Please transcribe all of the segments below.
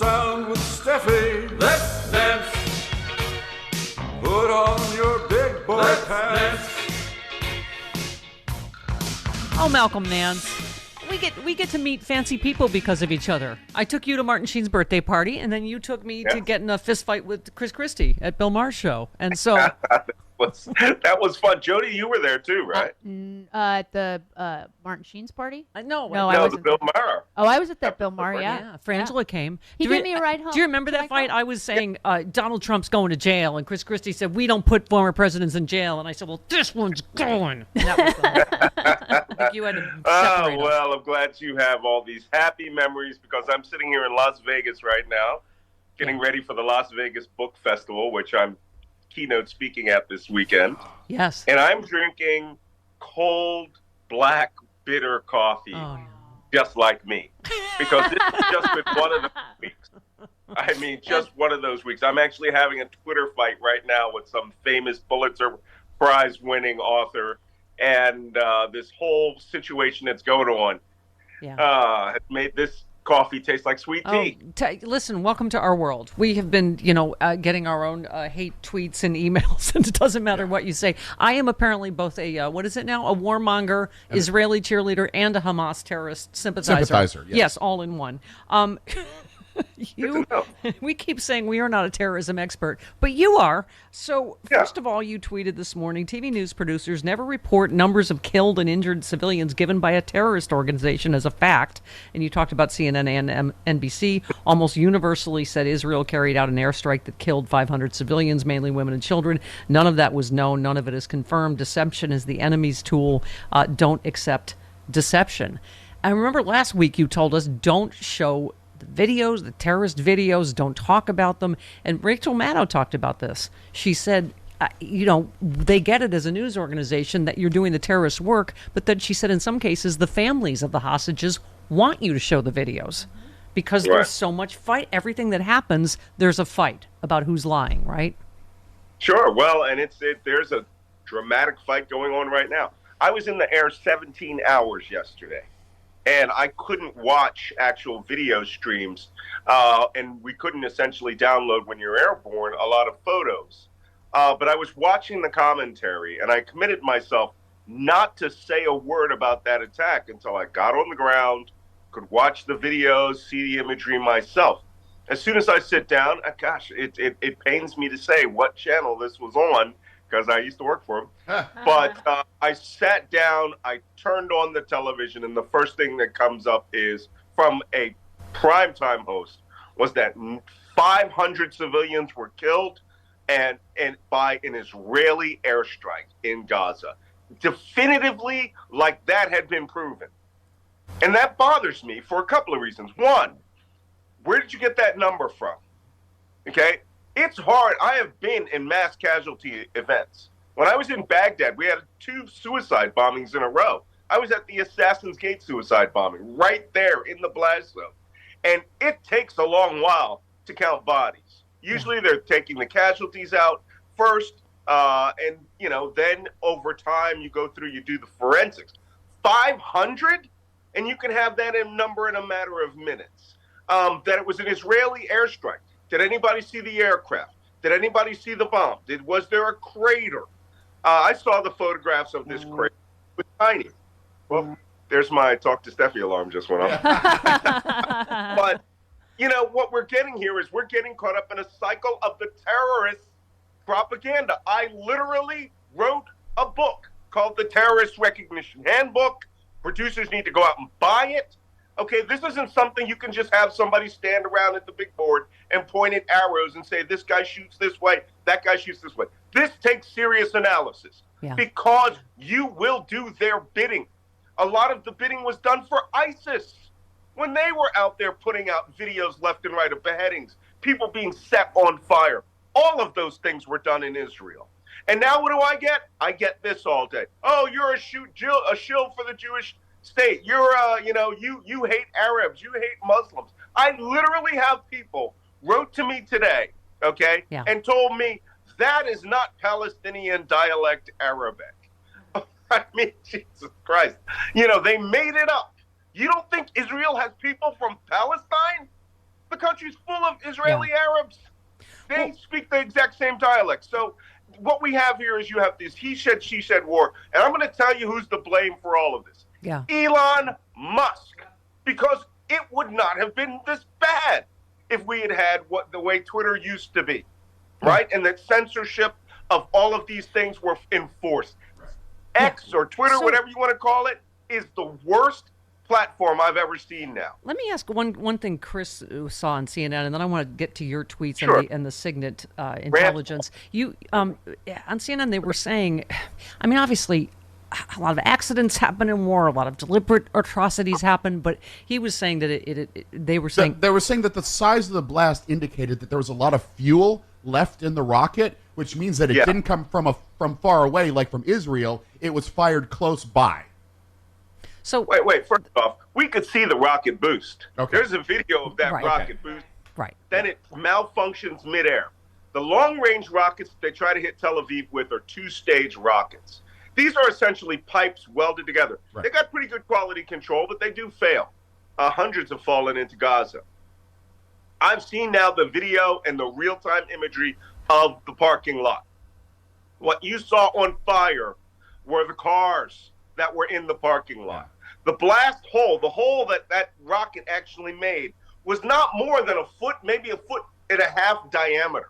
sound with Steffi. Let's dance. Put on your big boy pants. Oh, Malcolm Nance. We get to meet fancy people because of each other. I took you to Martin Sheen's birthday party, and then you took me to get in a fist fight with Chris Christie at Bill Maher's show. And so that was fun. Jody, you were there too, right? At the Martin Sheen's party? No, I wasn't. Bill Maher. Oh, I was at that Bill Maher, Yeah, Frangela came. He gave me a ride home. Do you remember that fight? I was saying Donald Trump's going to jail, and Chris Christie said, we don't put former presidents in jail. And I said, well, this one's going. And that was I think you had to separate us. Well, I'm glad you have all these happy memories because I'm sitting here in Las Vegas right now, getting ready for the Las Vegas Book Festival, which I'm keynote speaking at this weekend. Yes. And I'm drinking cold, black, bitter coffee, just like me. Because this has just been one of those weeks. I mean, just one of those weeks. I'm actually having a Twitter fight right now with some famous Pulitzer Prize-winning author. And this whole situation that's going on has made this coffee tastes like sweet tea. Listen, welcome to our world. We have been, getting our own hate tweets and emails, and it doesn't matter what you say. I am apparently both a, what is it now? A warmonger, Israeli cheerleader, and a Hamas terrorist sympathizer. Yes, all in one. We keep saying we are not a terrorism expert, but you are. So, first of all, you tweeted this morning, TV news producers never report numbers of killed and injured civilians given by a terrorist organization as a fact. And you talked about CNN and NBC almost universally said Israel carried out an airstrike that killed 500 civilians, mainly women and children. None of that was known. None of it is confirmed. Deception is the enemy's tool. Don't accept deception. I remember last week you told us don't show videos, the terrorist videos, don't talk about them. And Rachel Maddow talked about this. She said, they get it as a news organization that you're doing the terrorist work, but then she said in some cases the families of the hostages want you to show the videos because there's so much fight. Everything that happens, there's a fight about who's lying, right? Sure. Well, and there's a dramatic fight going on right now. I was in the air 17 hours yesterday. And I couldn't watch actual video streams, and we couldn't essentially download when you're airborne a lot of photos. But I was watching the commentary, and I committed myself not to say a word about that attack until I got on the ground, could watch the videos, see the imagery myself. As soon as I sit down, it pains me to say what channel this was on, because I used to work for him. But I sat down, I turned on the television, and the first thing that comes up is from a primetime host was that 500 civilians were killed and by an Israeli airstrike in Gaza. Definitively, like that had been proven. And that bothers me for a couple of reasons. One, where did you get that number from? Okay? It's hard. I have been in mass casualty events. When I was in Baghdad, we had 2 suicide bombings in a row. I was at the Assassin's Gate suicide bombing right there in the blast zone. And it takes a long while to count bodies. Usually they're taking the casualties out first, and then over time you go through, you do the forensics. 500? And you can have that number in a matter of minutes. That it was an Israeli airstrike. Did anybody see the aircraft? Did anybody see the bomb? Was there a crater? I saw the photographs of this crater. It was tiny. Well, there's my talk to Steffi alarm just went off. But, what we're getting here is we're getting caught up in a cycle of the terrorist propaganda. I literally wrote a book called The Terrorist Recognition Handbook. Producers need to go out and buy it. Okay, this isn't something you can just have somebody stand around at the big board and point at arrows and say, this guy shoots this way, that guy shoots this way. This takes serious analysis because you will do their bidding. A lot of the bidding was done for ISIS when they were out there putting out videos left and right of beheadings, people being set on fire. All of those things were done in Israel. And now what do I get? I get this all day. Oh, you're a shill for the Jewish state. You're, you hate Arabs. You hate Muslims. I literally have people wrote to me today, and told me that is not Palestinian dialect Arabic. I mean, Jesus Christ. They made it up. You don't think Israel has people from Palestine? The country country's full of Israeli Arabs. They speak the exact same dialect. So what we have here is you have this he said, she said war. And I'm going to tell you who's to blame for all of this. Yeah. Elon Musk. Because it would not have been this bad if we had what the way Twitter used to be, right? And that censorship of all of these things were enforced. X or Twitter, whatever you want to call it, is the worst platform I've ever seen now. Let me ask one thing Chris saw on CNN, and then I want to get to your tweets and the Signet intelligence. You on CNN, they were saying, I mean, obviously, a lot of accidents happen in war, a lot of deliberate atrocities happen, but he was saying that they were saying that the size of the blast indicated that there was a lot of fuel left in the rocket, which means that it didn't come from far away, like from Israel. It was fired close by. So wait. First off, we could see the rocket boost. Okay. There's a video of that rocket boost. Right. Then it malfunctions midair. The long-range rockets they try to hit Tel Aviv with are two-stage rockets. These are essentially pipes welded together. Right. They got pretty good quality control, but they do fail. Hundreds have fallen into Gaza. I've seen now the video and the real-time imagery of the parking lot. What you saw on fire were the cars that were in the parking lot. The blast hole, the hole that rocket actually made, was not more than a foot, maybe a foot and a half diameter.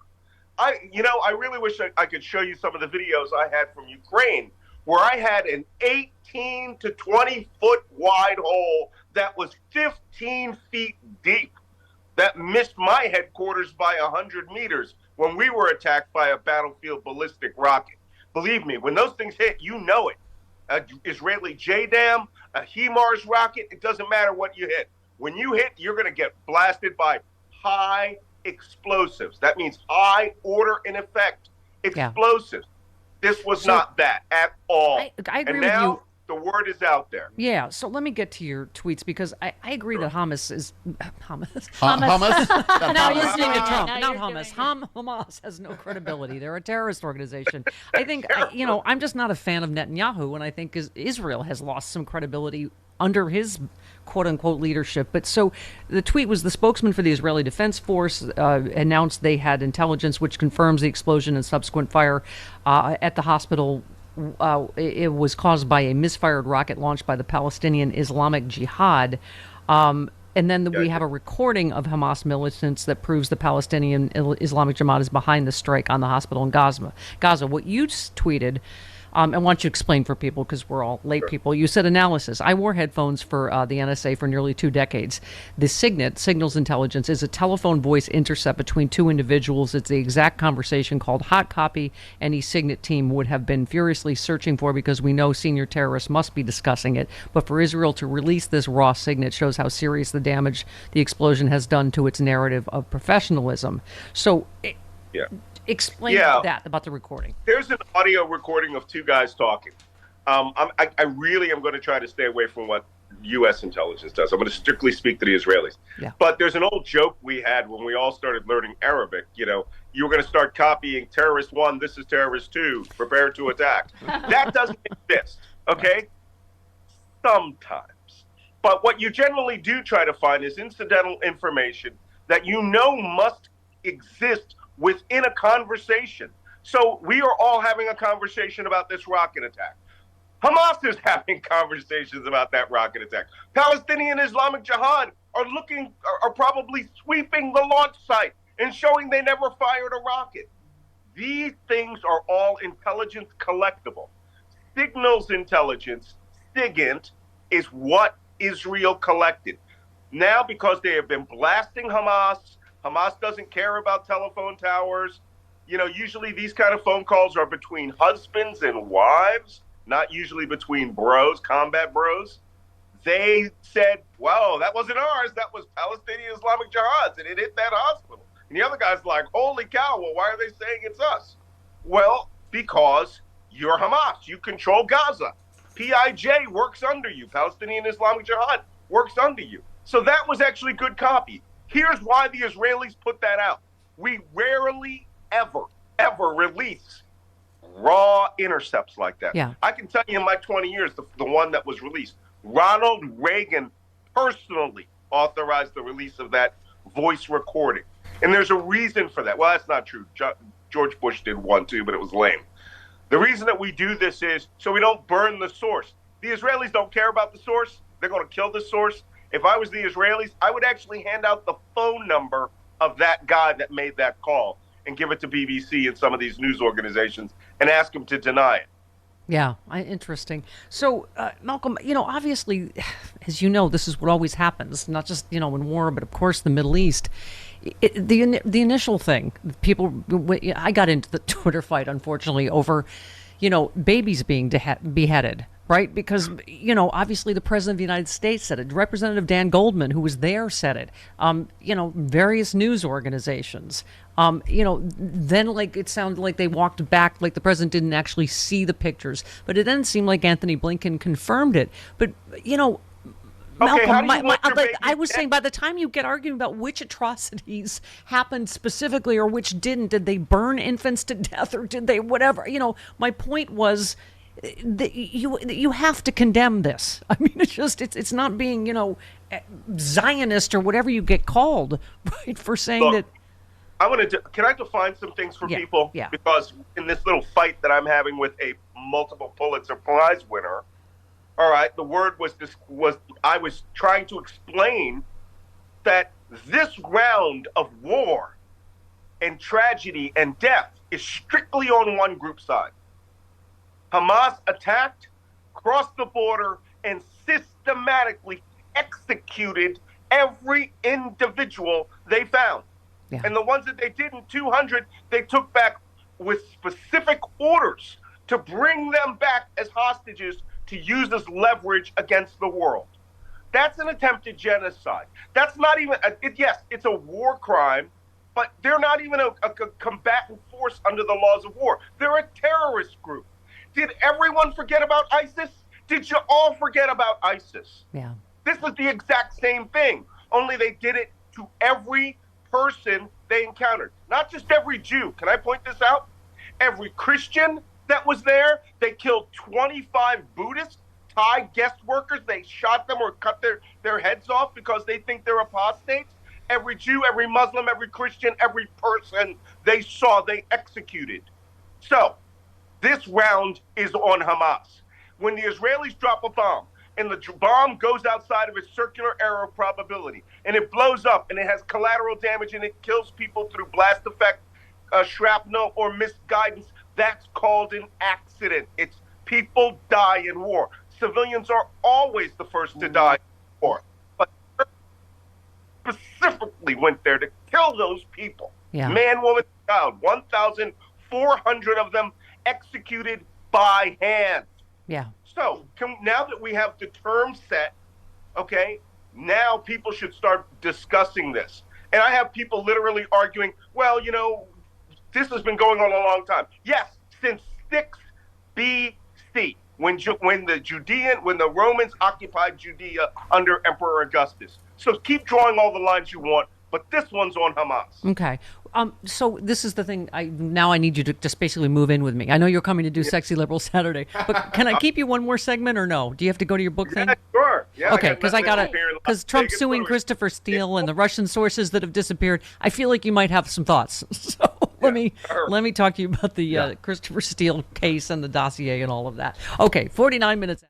I really wish I could show you some of the videos I had from Ukraine, where I had an 18 to 20 foot wide hole that was 15 feet deep that missed my headquarters by 100 meters when we were attacked by a battlefield ballistic rocket. Believe me, when those things hit, you know it. An Israeli JDAM, a HIMARS rocket, it doesn't matter what you hit. When you hit, you're going to get blasted by high explosives. That means high order and effect explosives. This was not that at all. I agree with you. The word is out there. Yeah, so let me get to your tweets because I agree that Hamas is Hamas. Now you're listening to doing it. Trump, Now not you're Hamas. doing Hamas has no credibility. They're a terrorist organization. I think I'm just not a fan of Netanyahu, and I think Israel has lost some credibility under his quote-unquote leadership. But so the tweet was the spokesman for the Israeli Defense Force announced they had intelligence which confirms the explosion and subsequent fire at the hospital. It was caused by a misfired rocket launched by the Palestinian Islamic Jihad. And then we have a recording of Hamas militants that proves the Palestinian Islamic Jihad is behind the strike on the hospital in Gaza. What you tweeted, I want you to explain for people because we're all lay people. You said analysis. I wore headphones for the NSA for nearly 2 decades. The Signet, Signals Intelligence, is a telephone voice intercept between two individuals. It's the exact conversation called hot copy any Signet team would have been furiously searching for because we know senior terrorists must be discussing it. But for Israel to release this raw Signet shows how serious the damage the explosion has done to its narrative of professionalism. So explain that about the recording. There's an audio recording of two guys talking. I really am going to try to stay away from what U.S. intelligence does. I'm going to strictly speak to the Israelis. Yeah. But there's an old joke we had when we all started learning Arabic. You were going to start copying terrorist 1, this is terrorist 2, prepare to attack. That doesn't exist, okay? Sometimes. But what you generally do try to find is incidental information that must exist within a conversation. So we are all having a conversation about this rocket attack. Hamas is having conversations about that rocket attack. Palestinian Islamic Jihad are probably sweeping the launch site and showing they never fired a rocket. These things are all intelligence collectible. Signals intelligence, SIGINT, is what Israel collected. Now, because they have been blasting Hamas doesn't care about telephone towers. Usually these kind of phone calls are between husbands and wives, not usually between bros, combat bros. They said, well, that wasn't ours. That was Palestinian Islamic Jihad's, and it hit that hospital. And the other guy's like, holy cow, well, why are they saying it's us? Well, because you're Hamas. You control Gaza. PIJ works under you. Palestinian Islamic Jihad works under you. So that was actually good copy. Here's why the Israelis put that out. We rarely, ever release raw intercepts like that. Yeah. I can tell you in my 20 years, the one that was released, Ronald Reagan personally authorized the release of that voice recording. And there's a reason for that. Well, that's not true. George Bush did one too, but it was lame. The reason that we do this is so we don't burn the source. The Israelis don't care about the source. They're going to kill the source. If I was the Israelis, I would actually hand out the phone number of that guy that made that call and give it to BBC and some of these news organizations and ask him to deny it. Yeah, interesting. So, Malcolm, obviously, as you know, this is what always happens, not just, in war, but of course the Middle East. The initial thing, I got into the Twitter fight, unfortunately, over, babies being beheaded. Right? Because, obviously the President of the United States said it. Representative Dan Goldman, who was there, said it. Various news organizations. Then it sounded like they walked back, like the President didn't actually see the pictures. But it then seemed like Anthony Blinken confirmed it. But, Malcolm, I was saying, by the time you get arguing about which atrocities happened specifically or which did they burn infants to death or did they whatever? My point was, you have to condemn this. I mean, it's not being Zionist or whatever you get called, right, for saying that. Can I define some things for people? Yeah. Because in this little fight that I'm having with a multiple Pulitzer Prize winner, all right, the word was I was trying to explain that this round of war and tragedy and death is strictly on one group's side. Hamas attacked, crossed the border, and systematically executed every individual they found. Yeah. And the ones that they didn't, 200, they took back with specific orders to bring them back as hostages to use as leverage against the world. That's an attempted genocide. That's not even, yes, it's a war crime, but they're not even a combatant force under the laws of war. They're a terrorist group. Did everyone forget about ISIS? Did you all forget about ISIS? Yeah. This is the exact same thing, only they did it to every person they encountered. Not just every Jew. Can I point this out? Every Christian that was there. They killed 25 Buddhist Thai guest workers. They shot them or cut their heads off because they think they're apostates. Every Jew, every Muslim, every Christian, every person they saw, they executed. So, this round is on Hamas. When the Israelis drop a bomb and the bomb goes outside of its circular error of probability and it blows up and it has collateral damage and it kills people through blast effect, shrapnel, or misguidance, that's called an accident. It's people die in war. Civilians are always the first to die in war. But specifically went there to kill those people. Yeah. Man, woman, child. 1,400 of them executed by hand. Yeah. So now that we have the term set, okay, now people should start discussing this. And I have people literally arguing, well, this has been going on a long time. Yes, since 6 BC, when the Romans occupied Judea under Emperor Augustus. So keep drawing all the lines you want, but this one's on Hamas. Okay. So this is the thing. I need you to just basically move in with me. I know you're coming to do Sexy Liberal Saturday, but can I keep you one more segment or no? Do you have to go to your book thing? Yeah, sure. Yeah, okay, because Trump's suing Christopher Steele and the Russian sources that have disappeared. I feel like you might have some thoughts. So let me talk to you about the Christopher Steele case and the dossier and all of that. Okay, 49 minutes.